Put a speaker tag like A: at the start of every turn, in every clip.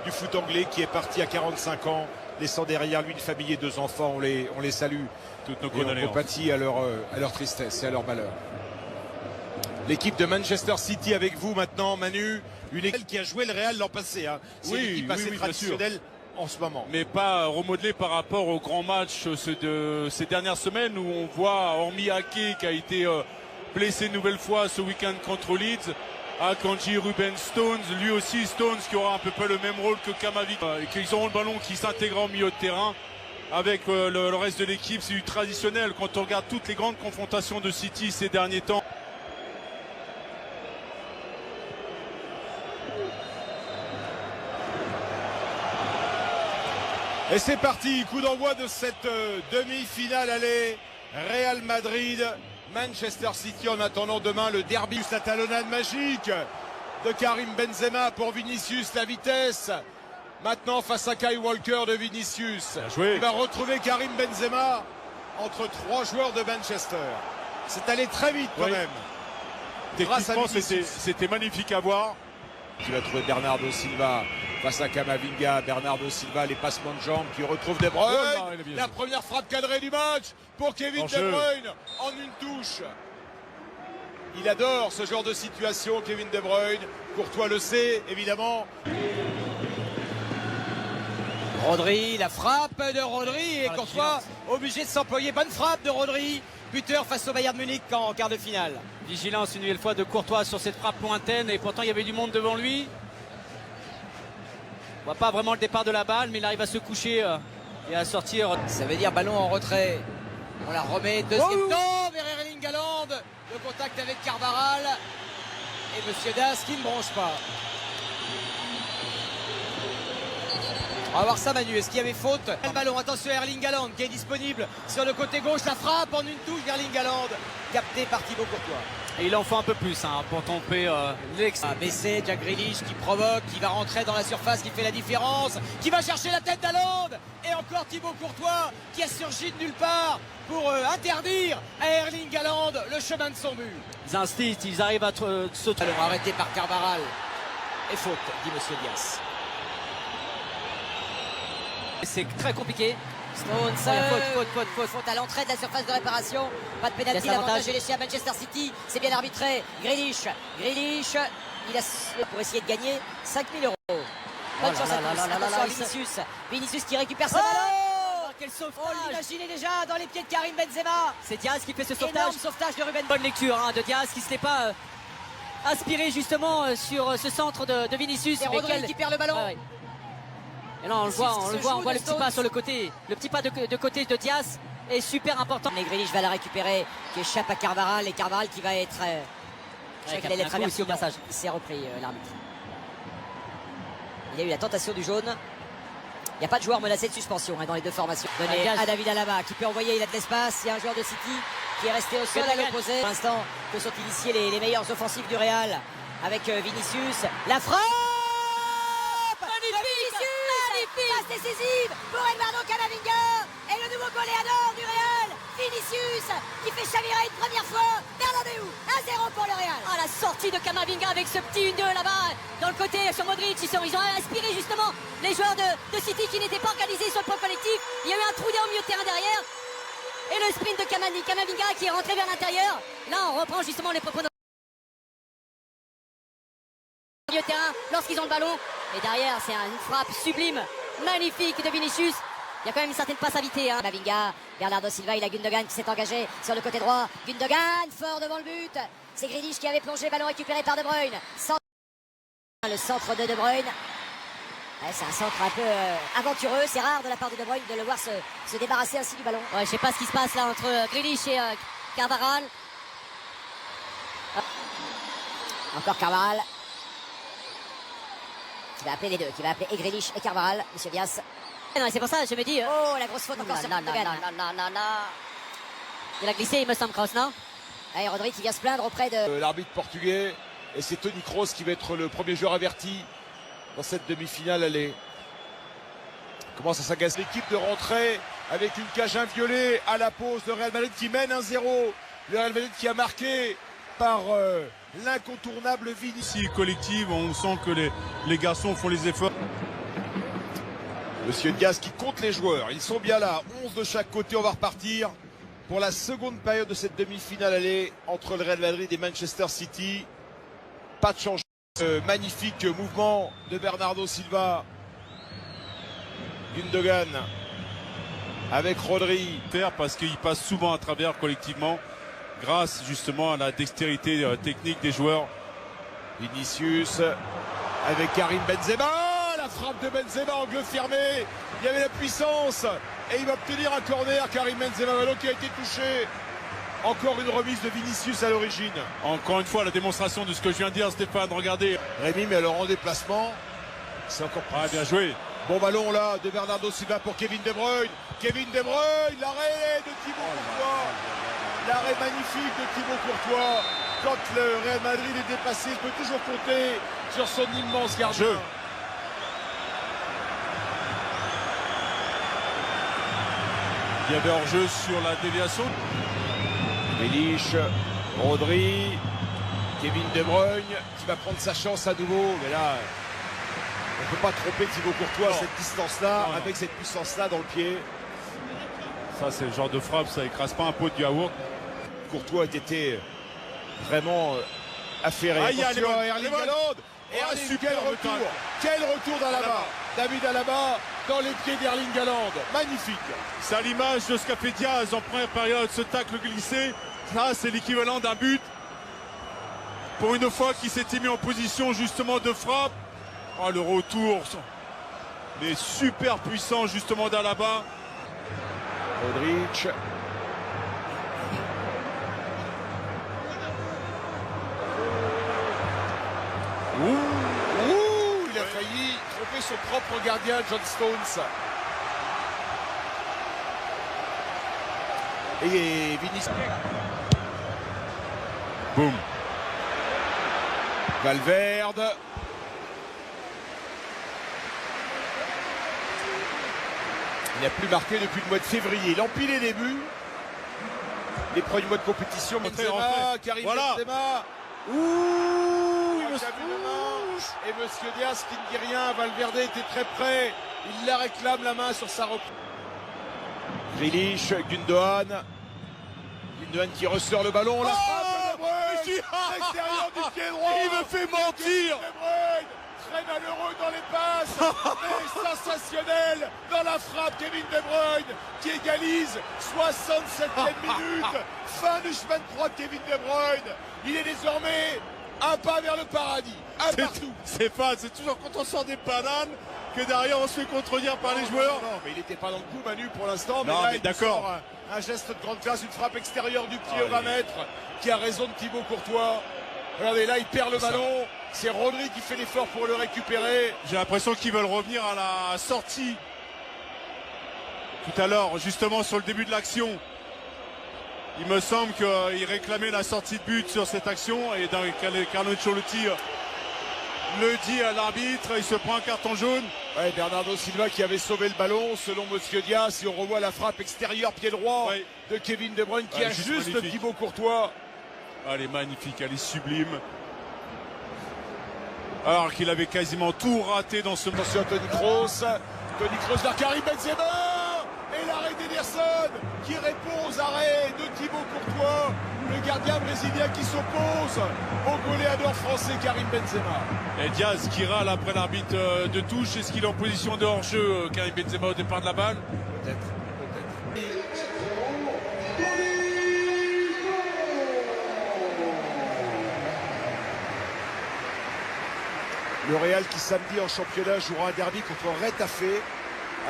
A: du foot anglais qui est parti à 45 ans, laissant derrière lui une famille et 2 enfants. On les salue.
B: Toutes nos
A: Et on
B: condoléances.
A: compatit à leur tristesse et à leur malheur. L'équipe de Manchester City avec vous maintenant, Manu. Une équipe qui a joué le Real l'an passé. Hein. C'est
B: Oui,
A: une équipe assez
B: oui, bien
A: traditionnelle en ce moment.
B: Mais pas remodelé par rapport aux grands matchs de ces dernières semaines où on voit, hormis Ake qui a été blessé une nouvelle fois ce week-end contre Leeds, Akanji, Ruben Stones, lui aussi Stones qui aura un peu près le même rôle que Kamavinga, et qu'ils auront le ballon qui s'intégrera au milieu de terrain. Avec le reste de l'équipe, c'est du traditionnel. Quand on regarde toutes les grandes confrontations de City ces derniers temps.
A: Et c'est parti, coup d'envoi de cette demi-finale aller Real Madrid, Manchester City en attendant demain le derby. La talonnade magique de Karim Benzema pour Vinicius, la vitesse. Maintenant face à Kyle Walker de Vinicius. Il va retrouver Karim Benzema entre 3 joueurs de Manchester. C'est allé très vite quand même.
B: Techniquement, c'était magnifique à voir.
A: Il va trouver Bernardo Silva face à Kamavinga. Bernardo Silva, les passements de jambes qui retrouvent De Bruyne.
B: Oh là,
A: la première frappe cadrée du match pour Kevin De Bruyne en une touche. Il adore ce genre de situation, Kevin De Bruyne. Courtois le sait, évidemment.
C: Rodri, la frappe de Rodri et Courtois obligé de s'employer. Bonne frappe de Rodri, buteur face au Bayern Munich en quart de finale.
D: Vigilance une nouvelle fois de Courtois sur cette frappe lointaine et pourtant il y avait du monde devant lui. On voit pas vraiment le départ de la balle mais il arrive à se coucher et à sortir.
C: Ça veut dire ballon en retrait. On la remet, deuxième temps vers Erling Haaland. Le contact avec Carvajal et Monsieur Das qui ne bronche pas. On va voir ça Manu, est-ce qu'il y avait faute? Le ballon, attention Erling Haaland qui est disponible sur le côté gauche, la frappe en une touche d'Erling Haaland, capté par Thibaut Courtois.
D: Et il en faut un peu plus pour tromper l'ex.
C: Baissé, Jack Grealish qui provoque, qui va rentrer dans la surface, qui fait la différence, qui va chercher la tête d'Haaland. Et encore Thibaut Courtois qui a surgi de nulle part pour interdire à Erling Haaland le chemin de son but.
D: Ils insistent, ils arrivent à sauter.
C: Ballon arrêté par Carvajal. Et faute, dit Monsieur Dias.
D: C'est très compliqué.
C: Stones, faute à l'entrée de la surface de réparation. Pas de pénalty, l'avantage est léché à Manchester City. C'est bien arbitré. Grealish, il a pour essayer de gagner 5 000 €. Bonne chance à tous. Attention à Vinicius. Vinicius qui récupère ce ballon.
D: Quel sauvetage!
C: On l'imaginait déjà dans les pieds de Karim Benzema.
D: C'est Diaz qui fait ce sauvetage.
C: Énorme sauvetage de Ruben.
D: Bonne lecture de Diaz qui ne s'est pas inspiré justement sur ce centre de Vinicius.
C: Et Rodri qui perd le ballon.
D: Ouais. Et là on le voit, on voit le petit pas sur le côté. Le petit pas de côté de Diaz est super important.
C: Mais Grealish va la récupérer, qui échappe à Carvajal. Et Carvajal qui va être... je sais qu'il allait être averti
D: au passage.
C: Il s'est repris l'arbitre. Il y a eu la tentation du jaune. Il n'y a pas de joueur menacé de suspension dans les deux formations. Donné à David Alaba qui peut envoyer, il a de l'espace. Il y a un joueur de City qui est resté au sol à l'opposé. Pour l'instant, que sont initiés les meilleurs offensifs du Real avec Vinicius. La frappe! Passe décisive pour Eduardo Camavinga et le nouveau goleador du Real, Vinicius, qui fait chavirer une première fois Bernabéu, 1-0 pour le Real.
E: Ah, la sortie de Camavinga avec ce petit 1-2 là-bas dans le côté sur Modric. Ils ont inspiré justement les joueurs de City qui n'étaient pas organisés sur le plan collectif. Il y a eu un trou d'air au milieu de terrain derrière et le sprint de Camavinga qui est rentré vers l'intérieur. Là on reprend justement les propos de milieu de terrain lorsqu'ils ont le ballon et derrière c'est une frappe sublime, magnifique de Vinicius. Il y a quand même une certaine passivité.
C: Camavinga, Bernardo Silva, il a Gundogan qui s'est engagé sur le côté droit. Gundogan fort devant le but. C'est Grealish qui avait plongé, ballon récupéré par De Bruyne. Le centre de De Bruyne. Ouais, c'est un centre un peu aventureux. C'est rare de la part de De Bruyne de le voir se débarrasser ainsi du ballon.
E: Ouais, je sais pas ce qui se passe là entre Grealish et Carvajal.
C: Encore Carvajal. Qui va appeler les deux, qui va appeler et Grealish et Carvajal, Monsieur Dias.
E: C'est pour ça je me dis.
C: Oh, la grosse faute encore sur Gundogan.
E: Il a glissé, il me semble, Kroos, non?
C: Et Rodri qui vient se plaindre auprès de
A: l'arbitre portugais. Et c'est Toni Kroos qui va être le premier joueur averti dans cette demi-finale aller. Comment ça s'agace l'équipe de rentrer avec une cage inviolée à la pause de Real Madrid qui mène 1-0. Le Real Madrid qui a marqué par l'incontournable Vinicius.
B: Collective, on sent que les garçons font les efforts.
A: Monsieur Diaz qui compte les joueurs. Ils sont bien là. 11 de chaque côté. On va repartir pour la seconde période de cette demi-finale aller entre le Real Madrid et Manchester City. Pas de changement. Magnifique mouvement de Bernardo Silva. Gundogan avec Rodri.
B: Parce qu'il passe souvent à travers collectivement grâce justement à la dextérité technique des joueurs.
A: Vinicius avec Karim Benzema. La frappe de Benzema, angle fermé. Il y avait la puissance et il va obtenir un corner. Karim Benzema, ballon qui a été touché. Encore une remise de Vinicius à l'origine.
B: Encore une fois la démonstration de ce que je viens de dire, Stéphane. Regardez.
A: Rémi, mais alors en déplacement, c'est encore plus.
B: Bien joué.
A: Bon ballon là de Bernardo Silva pour Kevin De Bruyne. Kevin De Bruyne, l'arrêt de Thibaut Courtois. L'arrêt magnifique de Thibaut Courtois. Quand le Real Madrid est dépassé, il peut toujours compter sur son immense gardien.
B: Il y avait hors-jeu sur la déviation.
A: Grealish, Rodri, Kevin De Bruyne qui va prendre sa chance à nouveau. Mais là, on ne peut pas tromper Thibaut Courtois à cette distance-là, avec cette puissance-là dans le pied.
B: Ça, c'est le genre de frappe, ça écrase pas un pot de yaourt.
A: Courtois était vraiment affairé.
B: Attention à
A: Erling Haaland. Quel retour d'Alaba. David Alaba dans les pieds d'Erling Haaland. Magnifique.
B: C'est à l'image de ce qu'a fait Diaz en première période, ce tacle glissé. Là, c'est l'équivalent d'un but. Pour une fois qu'il s'était mis en position justement de frappe. Oh, le retour. Mais super puissant justement d'Alaba.
A: Modric. Il a failli tromper son propre gardien, John Stones. Et Vinicius.
B: Boum.
A: Valverde. Il n'a plus marqué depuis le mois de février. Il empilait les buts. Les premiers mois de compétition. Benzema, Karim Benzema. Et Monsieur Diaz qui ne dit rien. Valverde était très près. Il la réclame la main sur sa reprise. Grealish, Gundogan. Gundogan qui ressort le ballon. La frappe de De Bruyne. L'extérieur du pied droit.
B: Il me fait mentir.
A: Très malheureux dans les passes, mais sensationnel dans la frappe. Kevin De Bruyne qui égalise 67e minute. Fin du chemin de croix de Kevin De Bruyne. Il est désormais un pas vers le paradis. Un partout.
B: C'est pas, c'est toujours quand on sort des bananes que derrière on se fait contredire par les joueurs.
A: Non, mais il n'était pas dans le coup, Manu, pour l'instant.
B: Non,
A: là,
B: mais d'accord.
A: Un geste de grande classe, une frappe extérieure du pied au 20 mètres qui a raison de Thibaut Courtois. Regardez, là, il perd le ballon. C'est Rodri qui fait l'effort pour le récupérer.
B: J'ai l'impression qu'ils veulent revenir à la sortie. Tout à l'heure, justement, sur le début de l'action. Il me semble qu'ils réclamaient la sortie de but sur cette action. Et Carlo Ancelotti le dit à l'arbitre. Il se prend un carton jaune.
A: Ouais, Bernardo Silva qui avait sauvé le ballon, selon Monsieur Diaz. Et on revoit la frappe extérieure, pied droit de Kevin De Bruyne qui ajuste le Thibaut Courtois.
B: Elle est magnifique, elle est sublime. Alors qu'il avait quasiment tout raté dans ce match.
A: Attention à Toni Kroos. Toni Kroos vers Karim Benzema. Et l'arrêt d'Ederson qui répond aux arrêts de Thibaut Courtois. Le gardien brésilien qui s'oppose au goléador français Karim Benzema.
B: Et Diaz qui râle après l'arbitre de touche. Est-ce qu'il est en position de hors-jeu, Karim Benzema, au départ de la balle?
A: Peut-être. Le Real qui samedi en championnat jouera un derby contre Retafe,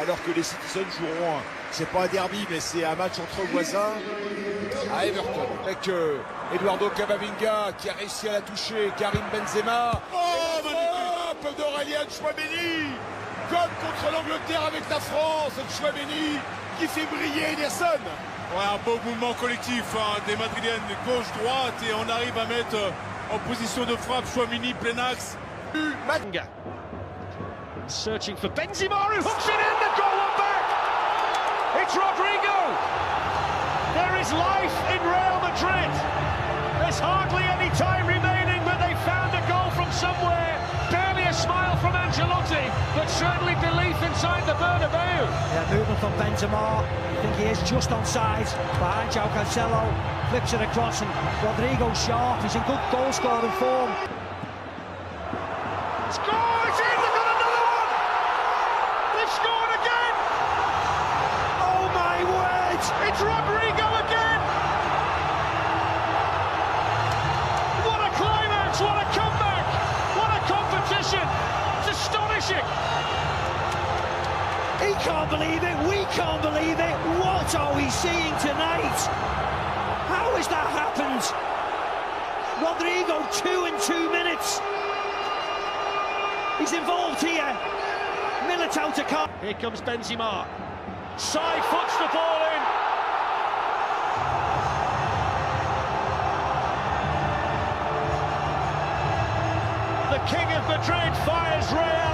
A: alors que les Citizens joueront, c'est pas un derby mais c'est un match entre voisins à Everton. Avec Eduardo Camavinga qui a réussi à la toucher, Karim Benzema, frappe d'Aurélien Tchouaméni, comme contre l'Angleterre avec la France, Tchouaméni qui fait briller Ederson.
B: Ouais, un beau mouvement collectif des Madrilènes, gauche-droite, et on arrive à mettre en position de frappe Tchouaméni plein axe.
F: Searching for Benzema, who hooks it in, the goal one back! It's Rodrigo! There is life in Real Madrid! There's hardly any time remaining, but they found a goal from somewhere. Barely a smile from Ancelotti, but certainly belief inside the Bernabeu.
G: Yeah, movement from Benzema. I think he is just onside behind João Cancelo. Flips it across and Rodrigo sharp. He's in good goal scoring form.
F: Score! It's in! They've got another one! They've scored again!
G: Oh my word!
F: It's Rodrigo again! What a climax! What a comeback! What a competition! It's astonishing!
G: He can't believe it. We can't believe it. What are we seeing tonight? How has that happened? Rodrigo 2 in 2 minutes. He's involved here. Militao to come.
F: Here comes Benzema. Side foots the ball in. The King of Madrid fires Real.